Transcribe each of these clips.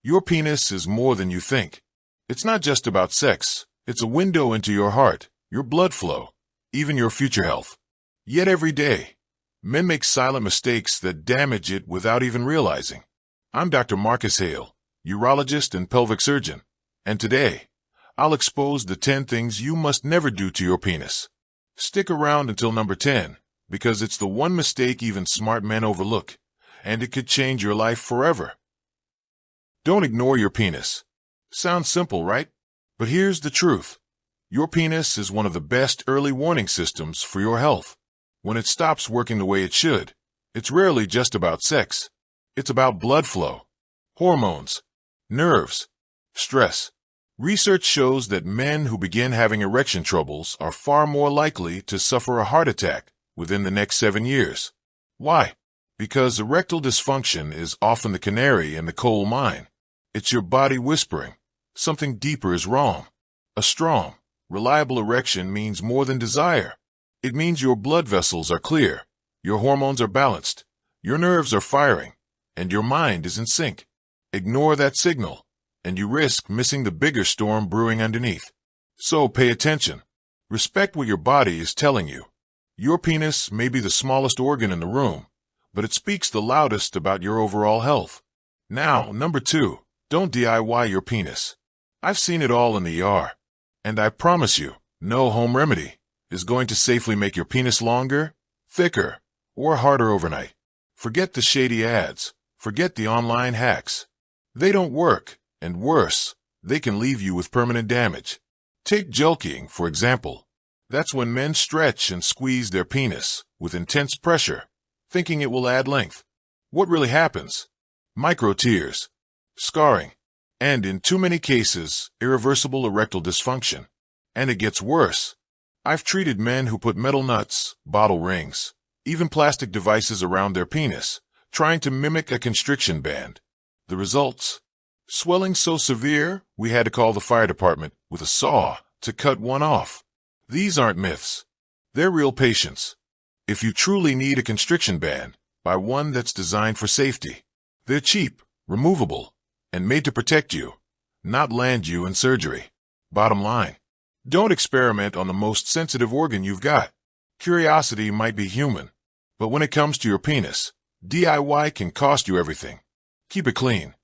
Your penis is more than you think. It's not just about sex. It's a window into your heart, your blood flow, even your future health. Yet every day, men make silent mistakes that damage it without even realizing. I'm Dr. Marcus Hale, urologist and pelvic surgeon, and today, I'll expose the 10 things you must never do to your penis. Stick around until number 10, because it's the one mistake even smart men overlook, and it could change your life forever. Don't ignore your penis. Sounds simple, right? But here's the truth. Your penis is one of the best early warning systems for your health. When it stops working the way it should, it's rarely just about sex. It's about blood flow, hormones, nerves, stress. Research shows that men who begin having erection troubles are far more likely to suffer a heart attack within the next 7 years. Why? Because erectile dysfunction is often the canary in the coal mine. It's your body whispering, something deeper is wrong. A strong, reliable erection means more than desire. It means your blood vessels are clear, your hormones are balanced, your nerves are firing, and your mind is in sync. Ignore that signal, and you risk missing the bigger storm brewing underneath. So pay attention. Respect what your body is telling you. Your penis may be the smallest organ in the room, but it speaks the loudest about your overall health. Now, number 2. Don't DIY your penis. I've seen it all in the ER, and I promise you, no home remedy is going to safely make your penis longer, thicker, or harder overnight. Forget the shady ads. Forget the online hacks. They don't work, and worse, they can leave you with permanent damage. Take joking, for example. That's when men stretch and squeeze their penis with intense pressure, thinking it will add length. What really happens? Micro tears, scarring, and in too many cases, irreversible erectile dysfunction. And it gets worse. I've treated men who put metal nuts, bottle rings, even plastic devices around their penis, trying to mimic a constriction band. The results? Swelling so severe, we had to call the fire department with a saw to cut one off. These aren't myths. They're real patients. If you truly need a constriction band, buy one that's designed for safety. They're cheap, removable, and made to protect you, not land you in surgery. Bottom line, don't experiment on the most sensitive organ you've got. Curiosity might be human, but when it comes to your penis, DIY can cost you everything. Keep it clean.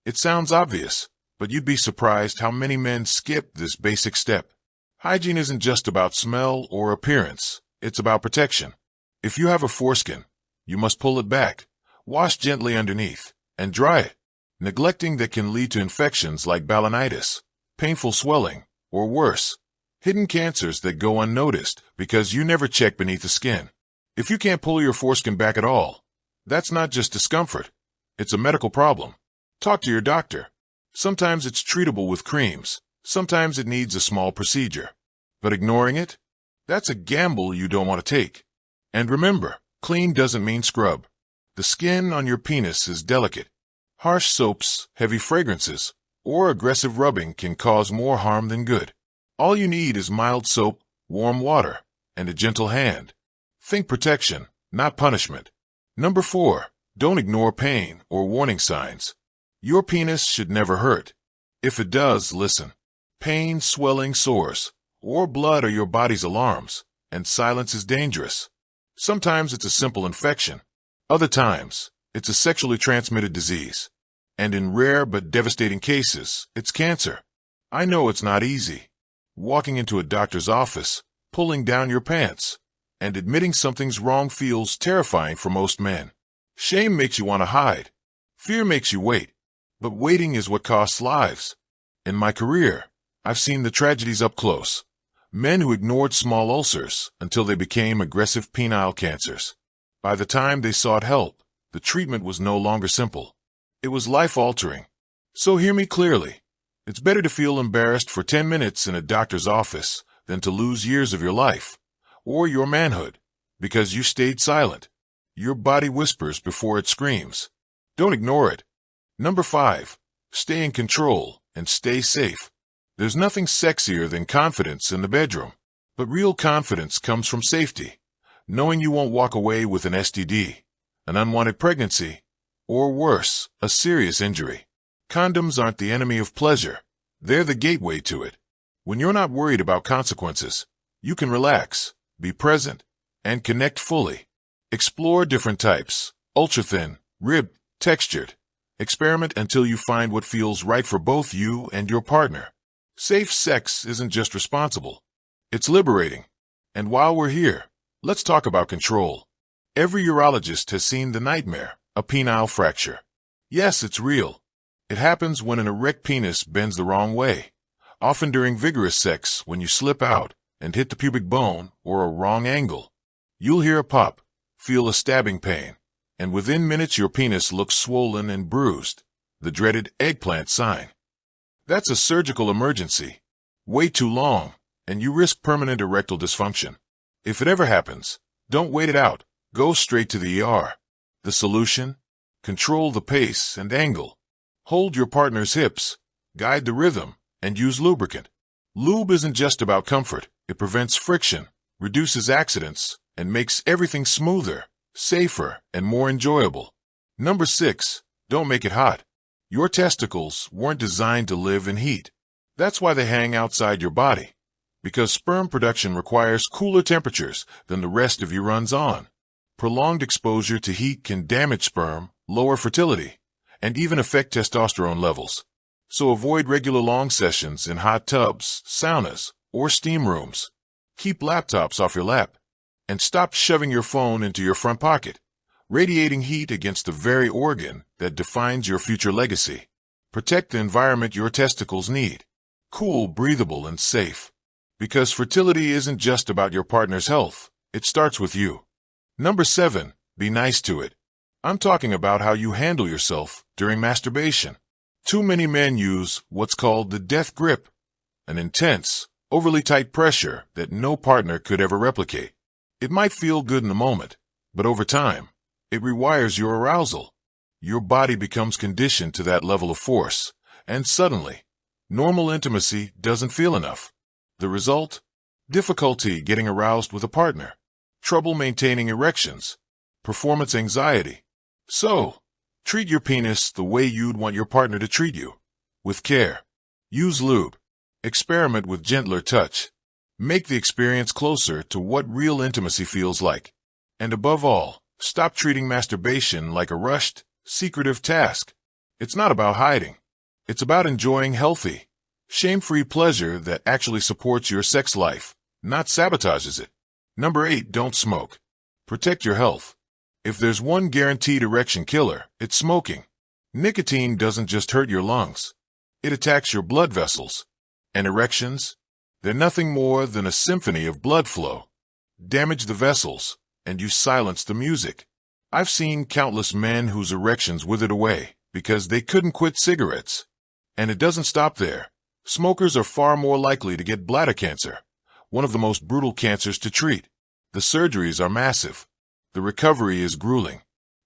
It sounds obvious, but you'd be surprised how many men skip this basic step. Hygiene isn't just about smell or appearance, it's about protection. If you have a foreskin, you must pull it back, wash gently underneath, and dry it. Neglecting that can lead to infections like balanitis, painful swelling, or worse, hidden cancers that go unnoticed because you never check beneath the skin. If you can't pull your foreskin back at all, that's not just discomfort, it's a medical problem. Talk to your doctor. Sometimes it's treatable with creams, sometimes it needs a small procedure. But ignoring it? That's a gamble you don't want to take. And remember, clean doesn't mean scrub. The skin on your penis is delicate. Harsh soaps, heavy fragrances, or aggressive rubbing can cause more harm than good. All you need is mild soap, warm water, and a gentle hand. Think protection, not punishment. Number 4, don't ignore pain or warning signs. Your penis should never hurt. If it does, listen. Pain, swelling, sores, or blood are your body's alarms, and silence is dangerous. Sometimes it's a simple infection. Other times, it's a sexually transmitted disease. And in rare but devastating cases, it's cancer. I know it's not easy. Walking into a doctor's office, pulling down your pants, and admitting something's wrong feels terrifying for most men. Shame makes you want to hide. Fear makes you wait. But waiting is what costs lives. In my career, I've seen the tragedies up close. Men who ignored small ulcers until they became aggressive penile cancers. By the time they sought help, the treatment was no longer simple. It was life-altering. So hear me clearly. It's better to feel embarrassed for 10 minutes in a doctor's office than to lose years of your life, or your manhood, because you stayed silent. Your body whispers before it screams. Don't ignore it. Number 5, stay in control and stay safe. There's nothing sexier than confidence in the bedroom, but real confidence comes from safety, knowing you won't walk away with an STD, an unwanted pregnancy, or worse, a serious injury. Condoms aren't the enemy of pleasure. They're the gateway to it. When you're not worried about consequences, you can relax, be present, and connect fully. Explore different types, ultra-thin, ribbed, textured. Experiment until you find what feels right for both you and your partner. Safe sex isn't just responsible. It's liberating. And while we're here, let's talk about control. Every urologist has seen the nightmare, a penile fracture. Yes, it's real. It happens when an erect penis bends the wrong way, often during vigorous sex when you slip out and hit the pubic bone or a wrong angle. You'll hear a pop, feel a stabbing pain, and within minutes your penis looks swollen and bruised, the dreaded eggplant sign. That's a surgical emergency. Wait too long, and you risk permanent erectile dysfunction. If it ever happens, don't wait it out. Go straight to the ER. The solution? Control the pace and angle. Hold your partner's hips, guide the rhythm, and use lubricant. Lube isn't just about comfort. It prevents friction, reduces accidents, and makes everything smoother, safer, and more enjoyable. Number 6, don't make it hot. Your testicles weren't designed to live in heat. That's why they hang outside your body, because sperm production requires cooler temperatures than the rest of you runs on. Prolonged exposure to heat can damage sperm, lower fertility, and even affect testosterone levels. So avoid regular long sessions in hot tubs, saunas, or steam rooms. Keep laptops off your lap, and stop shoving your phone into your front pocket, radiating heat against the very organ that defines your future legacy. Protect the environment your testicles need. Cool, breathable, and safe. Because fertility isn't just about your partner's health. It starts with you. Number 7, be nice to it. I'm talking about how you handle yourself during masturbation. Too many men use what's called the death grip, an intense, overly tight pressure that no partner could ever replicate. It might feel good in the moment, but over time, it rewires your arousal. Your body becomes conditioned to that level of force, and suddenly, normal intimacy doesn't feel enough. The result? Difficulty getting aroused with a partner, trouble maintaining erections, performance anxiety. So, treat your penis the way you'd want your partner to treat you, with care. Use lube. Experiment with gentler touch. Make the experience closer to what real intimacy feels like. And above all, stop treating masturbation like a rushed, secretive task. It's not about hiding. It's about enjoying healthy, shame-free pleasure that actually supports your sex life, not sabotages it. Number 8, don't smoke. Protect your health. If there's one guaranteed erection killer, it's smoking. Nicotine doesn't just hurt your lungs. It attacks your blood vessels. And erections? They're nothing more than a symphony of blood flow. Damage the vessels, and you silence the music. I've seen countless men whose erections withered away because they couldn't quit cigarettes. And it doesn't stop there. Smokers are far more likely to get bladder cancer, one of the most brutal cancers to treat. The surgeries are massive. The recovery is grueling.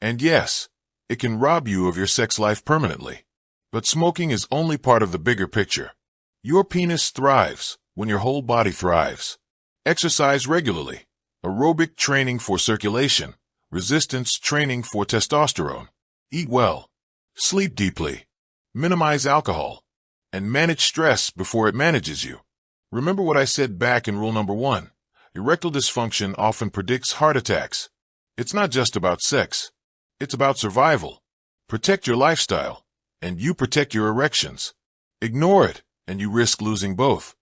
And yes, it can rob you of your sex life permanently. But smoking is only part of the bigger picture. Your penis thrives when your whole body thrives. Exercise regularly. Aerobic training for circulation. Resistance training for testosterone. Eat well. Sleep deeply. Minimize alcohol. And manage stress before it manages you. Remember what I said back in rule number 1. Erectile dysfunction often predicts heart attacks. It's not just about sex. It's about survival. Protect your lifestyle, and you protect your erections. Ignore it, and you risk losing both.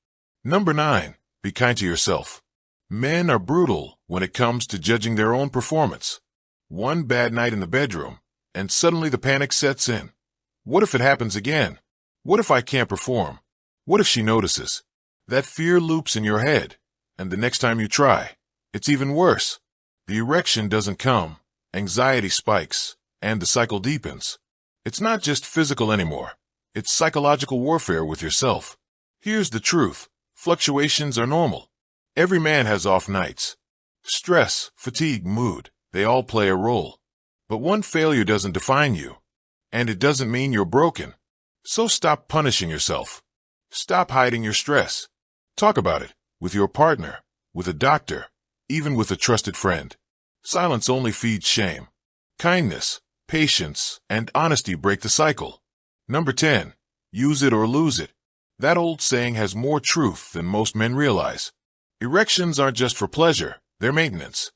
Number 9, be kind to yourself. Men are brutal when it comes to judging their own performance. One bad night in the bedroom, and suddenly the panic sets in. What if it happens again? What if I can't perform? What if she notices? That fear loops in your head, and the next time you try, it's even worse. The erection doesn't come, anxiety spikes, and the cycle deepens. It's not just physical anymore. It's psychological warfare with yourself. Here's the truth. Fluctuations are normal. Every man has off nights. Stress, fatigue, mood, they all play a role. But one failure doesn't define you, and it doesn't mean you're broken. So stop punishing yourself. Stop hiding your stress. Talk about it with your partner, with a doctor, even with a trusted friend. Silence only feeds shame. Kindness, patience, and honesty break the cycle. Number 10. Use it or lose it. That old saying has more truth than most men realize. Erections aren't just for pleasure, they're maintenance.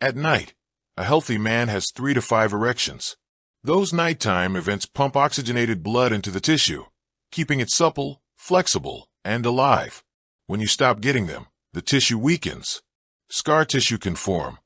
At night, a healthy man has 3 to 5 erections. Those nighttime events pump oxygenated blood into the tissue, keeping it supple, flexible, and alive. When you stop getting them, the tissue weakens. Scar tissue can form.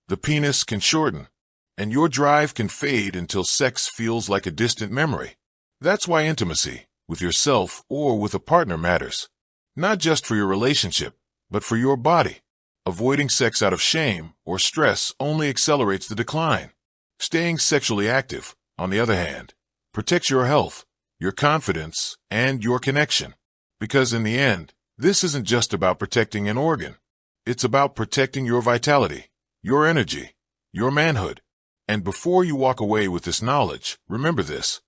The penis can shorten. And your drive can fade until sex feels like a distant memory. That's why intimacy, with yourself or with a partner, matters. Not just for your relationship, but for your body. Avoiding sex out of shame or stress only accelerates the decline. Staying sexually active, on the other hand, protects your health, your confidence, and your connection. Because in the end, this isn't just about protecting an organ. It's about protecting your vitality, your energy, your manhood. And before you walk away with this knowledge, remember this.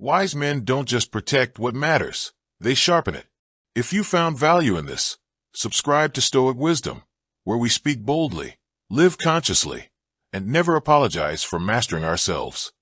Wise men don't just protect what matters, they sharpen it. If you found value in this, subscribe to Stoic Wisdom, where we speak boldly, live consciously, and never apologize for mastering ourselves.